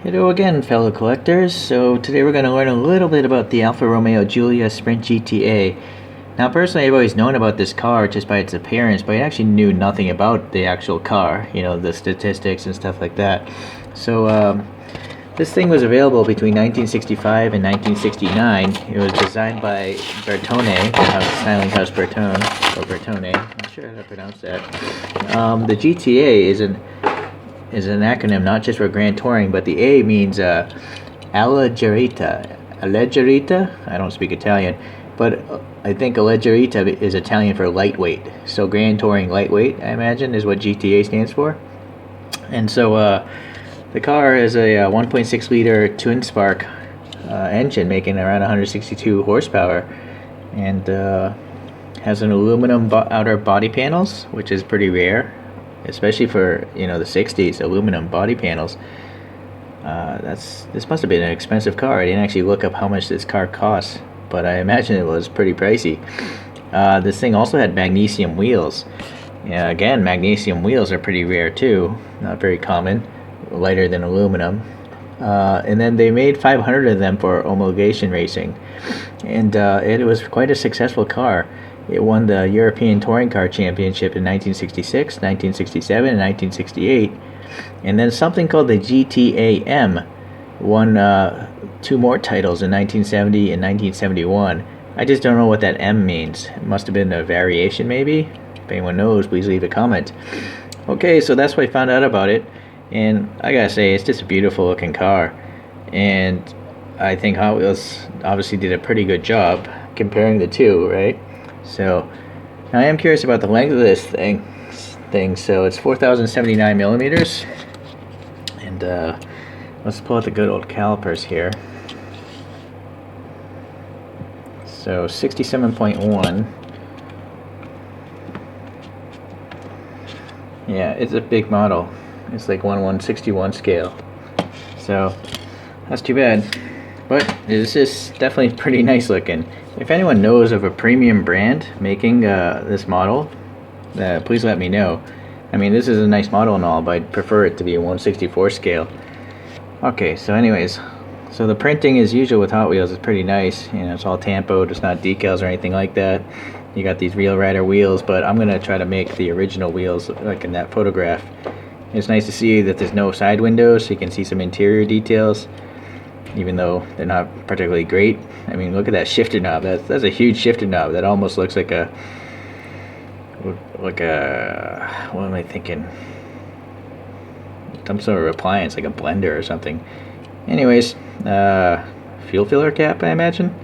Hello again, fellow collectors. So today we're going to learn a little bit about the Alfa Romeo Giulia Sprint GTA. Now personally I've always known about this car just by its appearance, but I actually knew nothing about the actual car, the statistics and stuff like that. So this thing was available between 1965 and 1969. It was designed by Bertone, Styling House Bertone, or Bertone, I'm not sure how to pronounce that. The GTA is an acronym not just for Grand Touring, but the A means Alleggerita. Alleggerita? I don't speak Italian, but I think Alleggerita is Italian for lightweight. So Grand Touring lightweight, I imagine, is what GTA stands for. And so the car is a 1.6 liter twin spark engine making around 162 horsepower, and has an aluminum outer body panels, which is pretty rare, especially for the 60s. Aluminum body panels. This must have been an expensive car. I didn't actually look up how much this car costs, but I imagine it was pretty pricey. This thing also had magnesium wheels. Yeah, again, magnesium wheels are pretty rare too, not very common, lighter than aluminum. And then they made 500 of them for homologation racing, and it was quite a successful car. It won the European Touring Car Championship in 1966, 1967, and 1968. And then something called the GTA-M won 2 more titles in 1970 and 1971. I just don't know what that M means. It must have been a variation, maybe? If anyone knows, please leave a comment. Okay, so that's what I found out about it. And I gotta say, it's just a beautiful looking car. And I think Hot Wheels obviously did a pretty good job comparing the two, right? So I am curious about the length of this thing. So it's 4,079 millimeters, and let's pull out the good old calipers here. So 67.1. Yeah, it's a big model. It's like 1/161 scale. So that's too bad. But this is definitely pretty nice looking. If anyone knows of a premium brand making this model, please let me know. I mean, this is a nice model and all, but I'd prefer it to be a 1/64 scale. Okay, so anyways, so the printing as usual with Hot Wheels is pretty nice. It's all tampoed, it's not decals or anything like that. You got these Real Rider wheels, but I'm gonna try to make the original wheels like in that photograph. It's nice to see that there's no side windows, so you can see some interior details, even though they're not particularly great. I mean, look at that shifter knob. That's a huge shifter knob. That almost looks like a what am I thinking? Some sort of appliance, like a blender or something. Anyways, fuel filler cap, I imagine.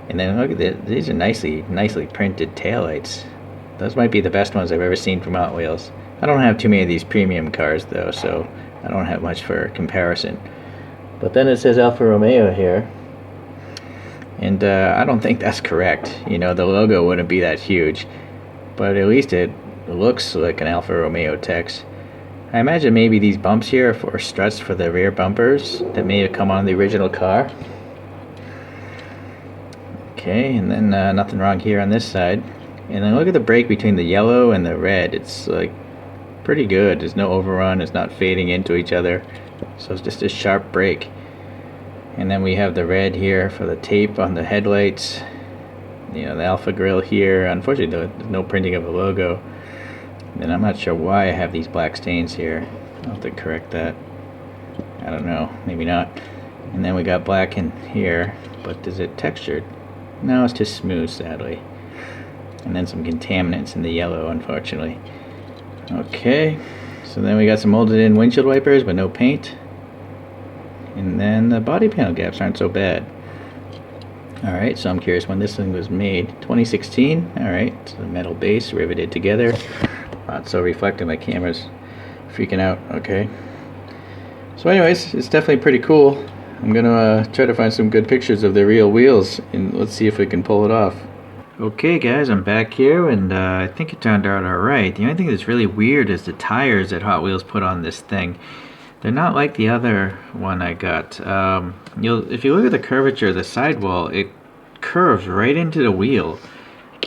And then look at this. These are nicely printed taillights. Those might be the best ones I've ever seen from Hot Wheels. I don't have too many of these premium cars though, so I don't have much for comparison. But then it says Alfa Romeo here, and I don't think that's correct. The logo wouldn't be that huge, but at least it looks like an Alfa Romeo text. I imagine maybe these bumps here are for struts for the rear bumpers that may have come on the original car. Okay, and then nothing wrong here on this side. And then look at the break between the yellow and the red. It's like pretty good. There's no overrun. It's not fading into each other. So it's just a sharp break. And then we have the red here for the tape on the headlights. The Alpha grill here. Unfortunately, there's no printing of a logo. And I'm not sure why I have these black stains here. I'll have to correct that. I don't know. Maybe not. And then we got black in here. But is it textured? No, it's just smooth, sadly. And then some contaminants in the yellow, unfortunately. Okay. So then we got some molded in windshield wipers but no paint. And then the body panel gaps aren't so bad. Alright, so I'm curious when this thing was made. 2016. Alright, it's a metal base riveted together. Wow, it's so reflective, my camera's freaking out. Okay. So anyways, it's definitely pretty cool. I'm gonna try to find some good pictures of the real wheels, and let's see if we can pull it off. Okay guys, I'm back here, and I think it turned out alright. The only thing that's really weird is the tires that Hot Wheels put on this thing. They're not like the other one I got. If you look at the curvature of the sidewall, it curves right into the wheel.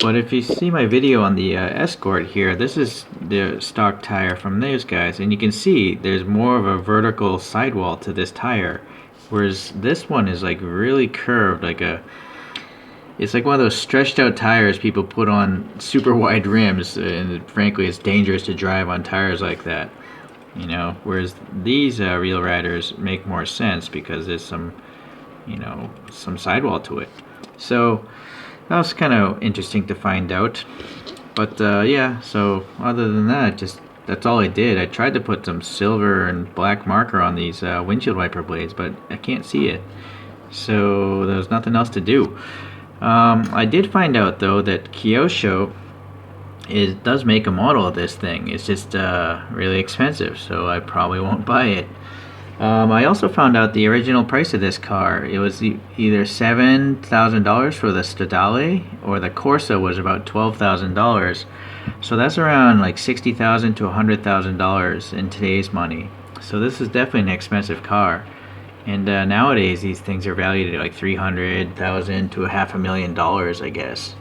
But if you see my video on the Escort here, this is the stock tire from those guys, and you can see there's more of a vertical sidewall to this tire, whereas this one is like really curved, it's like one of those stretched out tires people put on super wide rims, and frankly it's dangerous to drive on tires like that, you know, whereas these Real Riders make more sense because there's some, you know, some sidewall to it. So that was kind of interesting to find out. But yeah, so other than that, just that's all I did. I tried to put some silver and black marker on these windshield wiper blades, but I can't see it. So there was nothing else to do. I did find out though that Kyosho does make a model of this thing. It's just really expensive, so I probably won't buy it. I also found out the original price of this car. It was either $7,000 for the Stradale, or the Corsa was about $12,000. So that's around like $60,000 to $100,000 in today's money. So this is definitely an expensive car. And nowadays these things are valued at like $300,000 to $500,000, I guess.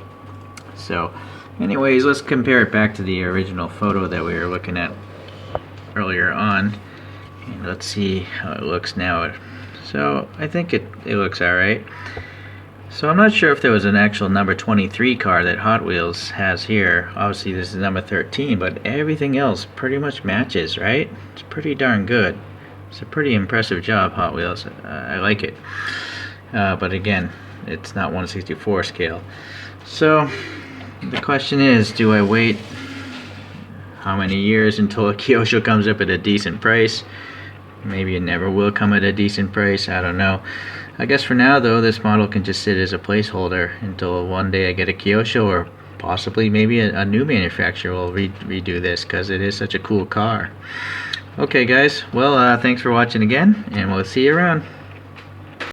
So, anyways, let's compare it back to the original photo that we were looking at earlier on. And let's see how it looks now. So I think it looks alright. So I'm not sure if there was an actual number 23 car that Hot Wheels has here. Obviously this is number 13, but everything else pretty much matches, right? It's pretty darn good. It's a pretty impressive job, Hot Wheels. I like it. But again, it's not 1/64 scale. So the question is, do I wait how many years until a Kyosho comes up at a decent price? Maybe it never will come at a decent price, I don't know. I guess for now though, this model can just sit as a placeholder until one day I get a Kyosho, or possibly maybe a new manufacturer will redo this, because it is such a cool car. Okay guys, well thanks for watching again, and we'll see you around.